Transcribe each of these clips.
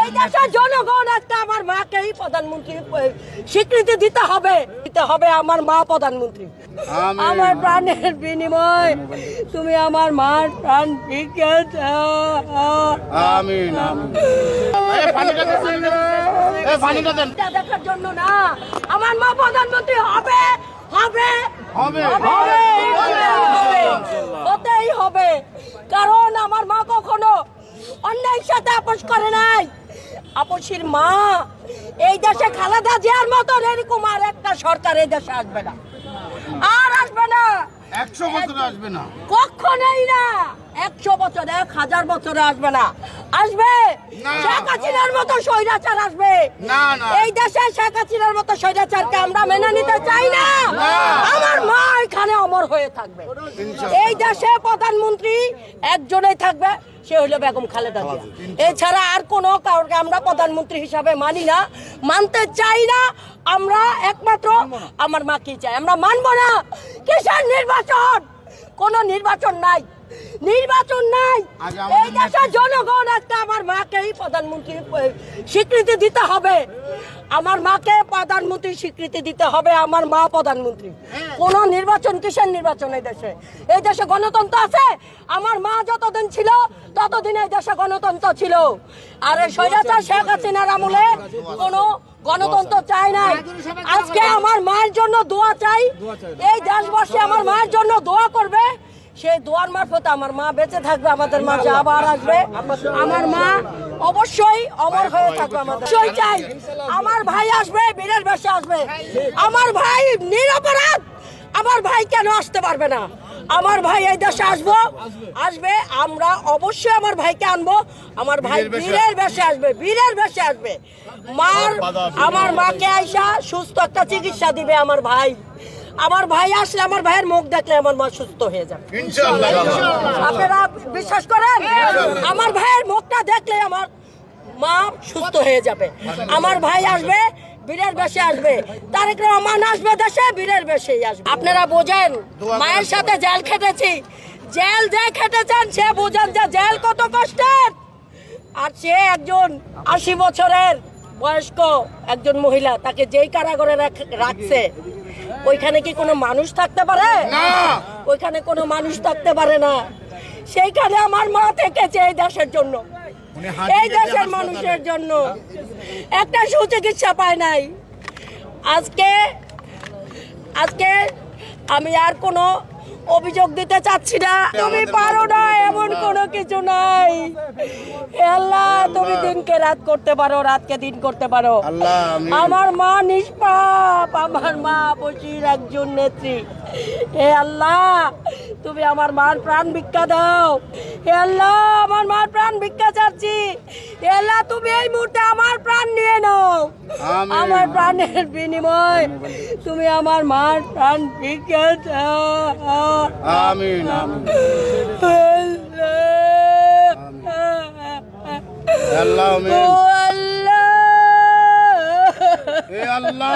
এই দেশের জনগণ একটা আমার মাকেই প্রধানমন্ত্রী স্বীকৃতি দিতে হবে আমার মা প্রধানমন্ত্রী। আমার প্রাণের বিনিময় তুমি আমার মার প্রাণ ভিক্ষা দাও। আমিন আমিন। দেখার জন্য না, আমার মা প্রধানমন্ত্রী হবে হবে হবে হবে হতেই হবে, কারণ আমার মা কখনো অন্যায়ের সাথে আপোষ করে নাই। আপোষের মা এই দেশে খালেদা জিয়ার মতন এরকম আর একটা সরকার এই দেশে আসবে না, আর আসবে না, 100 বছর আসবে না, কখনোই না। 100 বছর 1000 বছরে আসবে না, আসবে না। শেখ হাসিনার মতো স্বৈরাচার আসবে না না। এই দেশে শেখ হাসিনার মতো স্বৈরাচারকে আমরা মেনে নিতে চাই না। আমার মা এখানে অমর হয়ে থাকবে। এই দেশে প্রধানমন্ত্রী একজনেই থাকবে, সে হলো বেগম খালেদা জিয়া। এছাড়া আর কোনো কাউকে আমরা প্রধানমন্ত্রী হিসাবে মানি না, মানতে চাই না। আমরা একমাত্র আমার মাকেই চাই, আমরা মানবো না। কিসের নির্বাচন? কোনো নির্বাচন নাই, নির্বাচন নাই। এই দেশের জনগণ একটা আমার মাকেই প্রধানমন্ত্রী স্বীকৃতি দিতে হবে, আমার মাকে প্রধানমন্ত্রী স্বীকৃতি দিতে হবে, আমার মা প্রধানমন্ত্রী। কোন নির্বাচন? কিসের নির্বাচন? এই দেশে গণতন্ত্র আছে। আমার মা যতদিন ছিল ততদিন এই দেশে গণতন্ত্র ছিল। আর এই স্বৈরাচার শেখ হাসিনার আমলে কোনো গণতন্ত্র চাই নাই। আজকে আমার মায়ের জন্য দোয়া চাই, এই দেশবাসী আমার মায়ের জন্য দোয়া করবে। সেই দোয়ার মারফতে আমার মা বেঁচে থাকবে, আমাদের মাঝে আবার আসবে। আমার মা অবশ্যই অমর হয়ে থাকবে। আমাদের চাই আমার ভাই আসবে, বীরের বেশে আসবে। আমার ভাই নিরপরাধ, আমার ভাই কেন আসতে পারবে না? আমার ভাই এই দেশে আসবে। আমরা অবশ্যই আমার ভাইকে আনবো। আমার ভাই বীরের বেশে আসবে, বীরের বেশে আসবে। আমার মাকে আইসা সুস্থ একটা চিকিৎসা দিবে আমার ভাই। আমার ভাই আসলে, আমার ভাইয়ের মুখ দেখলে আমার মা সুস্থ হয়ে যাবে ইনশাআল্লাহ। আপনারা বিশ্বাস করেন? আমার ভাইয়ের মুখটা দেখলে আমার মা সুস্থ হয়ে যাবে। আমার ভাই আসবে, বীরের বেশে আসবে। তারেক রহমান আসবে দেশে, বীরের বেশেই আসবে। আপনারা বোঝেন, মায়ের সাথে জেল খেটেছি, জেল যে খেটেছেন সে বোঝেন যে জেল কত কষ্টের। আর সে একজন 80 বছরের বয়স্ক একজন মহিলা, তাকে যেই কারাগারে রাখছে, ওইখানে কি কোনো মানুষ থাকতে পারে? ওইখানে কোনো মানুষ থাকতে পারে না। সেইখানে আমার মা থেকেছে এই দেশের জন্য, এই দেশের মানুষের জন্য। একটা সুচিকিৎসা পায় নাই। আজকে আমি আর কোনো অভিযোগ দিতে চাচ্ছি না। তুমি পারো না এমন কোনো কিছু নাই। আল্লাহ, তুমি দিনকে রাত করতে পারো, রাতকে দিন করতে পারো। আমার মা নিষ্পাপ, আমার মা বসির একজন নেত্রী। হে আল্লাহ, তুমি আমার মার প্রাণ ভিক্ষা দাও। হে আল্লাহ, আমার মার প্রাণ ভিক্ষা চাচ্ছি। হে আল্লাহ, তুমি এই মুহূর্তে আমার প্রাণ নিয়ে নাও। আমার প্রাণের বিনিময় তুমি আমার মার প্রাণ ভিক্ষা দাও। আমিন আমিন। আল্লাহ আমিন। ও আল্লাহ, এ আল্লাহ,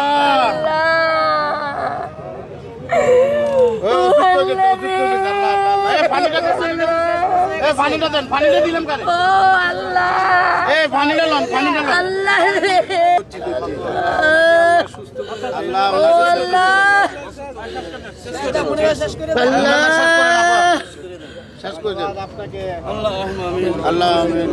পানিটা দেন, পানিটা দিলাম কারে? ও আল্লাহ, এই পানিটা লন, পানিটা লন। আল্লাহ রে, আল্লাহ ও আল্লাহ, শেষ করে দেন। আল্লাহ আমিন। আল্লাহ আমিন।